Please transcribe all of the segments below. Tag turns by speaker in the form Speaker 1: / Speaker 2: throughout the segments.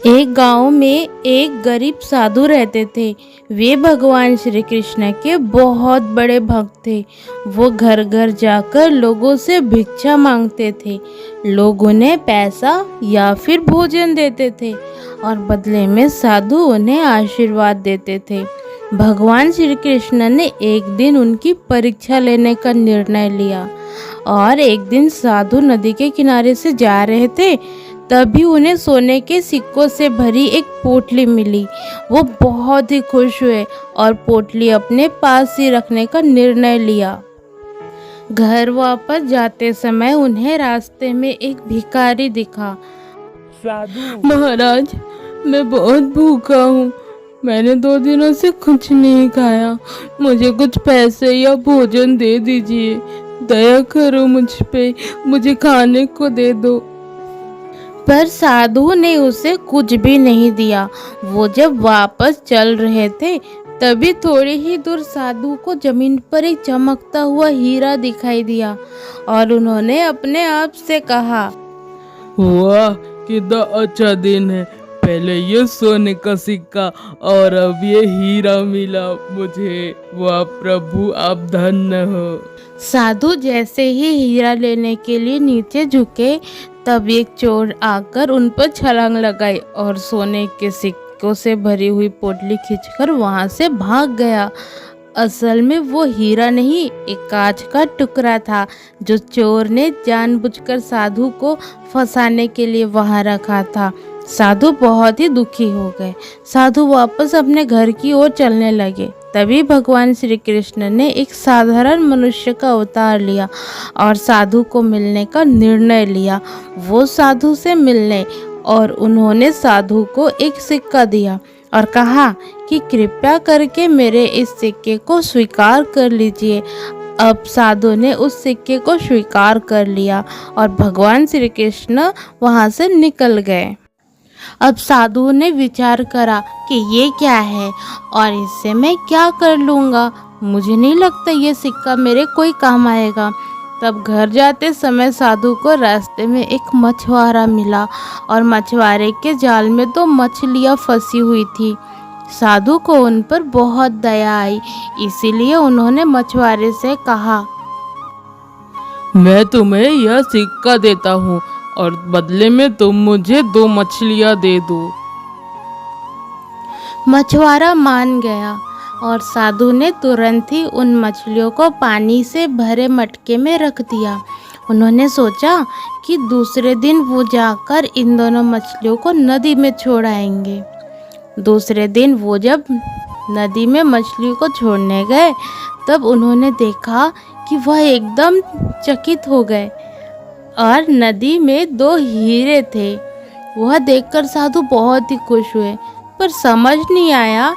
Speaker 1: एक गांव में एक गरीब साधु रहते थे। वे भगवान श्री कृष्ण के बहुत बड़े भक्त थे। वो घर घर जाकर लोगों से भिक्षा मांगते थे। लोग उन्हें पैसा या फिर भोजन देते थे और बदले में साधु उन्हें आशीर्वाद देते थे। भगवान श्री कृष्ण ने एक दिन उनकी परीक्षा लेने का निर्णय लिया और एक दिन साधु नदी के किनारे से जा रहे थे, तभी उन्हें सोने के सिक्कों से भरी एक पोटली मिली। वो बहुत ही खुश हुए और पोटली अपने पास ही रखने का निर्णय लिया। घर वापस जाते समय उन्हें रास्ते में एक भिखारी दिखा।
Speaker 2: साधु
Speaker 1: महाराज, मैं बहुत भूखा हूँ। मैंने 2 दिनों से कुछ नहीं खाया। मुझे कुछ पैसे या भोजन दे दीजिए। दया करो मुझ पे, मुझे खाने को दे दो। पर साधु ने उसे कुछ भी नहीं दिया। वो जब वापस चल रहे थे, तभी थोड़ी ही दूर साधु को जमीन पर एक चमकता हुआ हीरा दिखाई दिया और उन्होंने अपने आप से कहा,
Speaker 2: वाह, कितना अच्छा दिन है। पहले ये सोने का सिक्का और अब ये हीरा मिला मुझे। वाह प्रभु, आप धन्य हो।
Speaker 1: साधु जैसे ही हीरा लेने के लिए नीचे झुके, तब एक चोर आकर उन पर छलांग लगाई और सोने के सिक्कों से भरी हुई पोटली खींचकर वहां से भाग गया। असल में वो हीरा नहीं, एक कांच का टुकड़ा था जो चोर ने जानबूझकर साधु को फंसाने के लिए वहां रखा था। साधु बहुत ही दुखी हो गए। साधु वापस अपने घर की ओर चलने लगे। तभी भगवान श्री कृष्ण ने एक साधारण मनुष्य का अवतार लिया और साधु को मिलने का निर्णय लिया। वो साधु से मिलने और उन्होंने साधु को एक सिक्का दिया और कहा कि कृपया करके मेरे इस सिक्के को स्वीकार कर लीजिए। अब साधु ने उस सिक्के को स्वीकार कर लिया और भगवान श्री कृष्ण वहां से निकल गए। अब साधु ने विचार करा कि ये क्या है और इससे मैं क्या कर लूँगा। मुझे नहीं लगता ये सिक्का मेरे कोई काम आएगा। तब घर जाते समय साधु को रास्ते में एक मछुआरा मिला और मछुआरे के जाल में 2 मछलियाँ फंसी हुई थी। साधु को उन पर बहुत दया आई, इसीलिए उन्होंने मछुआरे से कहा,
Speaker 2: मैं तुम्हें यह सिक्का देता हूँ और बदले में तुम मुझे 2 मछलियाँ दे दो।
Speaker 1: मछुआरा मान गया और साधु ने तुरंत ही उन मछलियों को पानी से भरे मटके में रख दिया। उन्होंने सोचा कि दूसरे दिन वो जाकर इन दोनों मछलियों को नदी में छोड़ आएंगे। दूसरे दिन वो जब नदी में मछलियों को छोड़ने गए, तब उन्होंने देखा कि वह एकदम चकित हो गए और नदी में 2 हीरे थे। वह देखकर साधु बहुत ही खुश हुए, पर समझ नहीं आया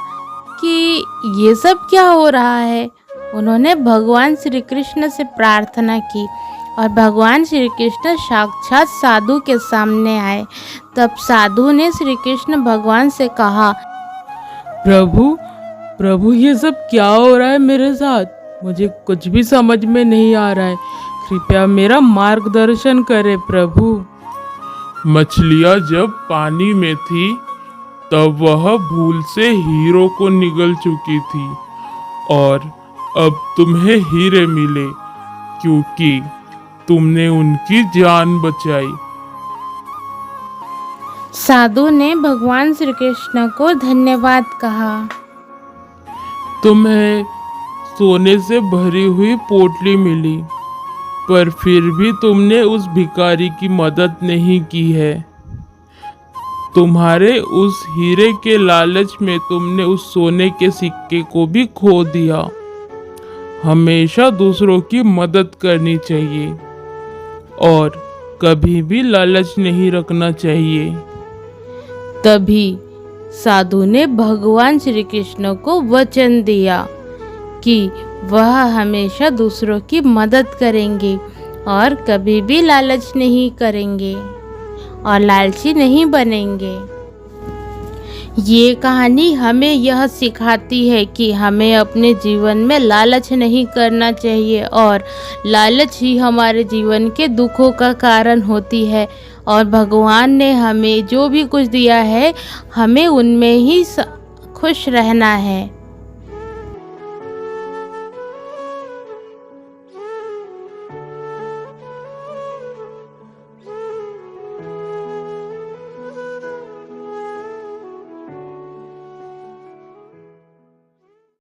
Speaker 1: कि ये सब क्या हो रहा है। उन्होंने भगवान श्री कृष्ण से प्रार्थना की और भगवान श्री कृष्ण साक्षात साधु के सामने आए। तब साधु ने श्री कृष्ण भगवान से कहा,
Speaker 2: प्रभु प्रभु, ये सब क्या हो रहा है मेरे साथ? मुझे कुछ भी समझ में नहीं आ रहा है। कृपया मेरा मार्गदर्शन करें प्रभु।
Speaker 3: मछलियाँ जब पानी में थी, तब वह भूल से हीरों को निगल चुकी थी और अब तुम्हें हीरे मिले क्योंकि तुमने उनकी जान बचाई।
Speaker 1: साधु ने भगवान श्री कृष्ण को धन्यवाद कहा।
Speaker 3: तुम्हें सोने से भरी हुई पोटली मिली, पर फिर भी तुमने उस भिखारी की मदद नहीं की है। तुम्हारे उस हीरे के लालच में तुमने उस सोने के सिक्के को भी खो दिया। हमेशा दूसरों की मदद करनी चाहिए और कभी भी लालच नहीं रखना चाहिए।
Speaker 1: तभी साधु ने भगवान श्री कृष्ण को वचन दिया कि वह हमेशा दूसरों की मदद करेंगे और कभी भी लालच नहीं करेंगे और लालची नहीं बनेंगे। ये कहानी हमें यह सिखाती है कि हमें अपने जीवन में लालच नहीं करना चाहिए और लालच ही हमारे जीवन के दुखों का कारण होती है और भगवान ने हमें जो भी कुछ दिया है हमें उनमें ही खुश रहना है।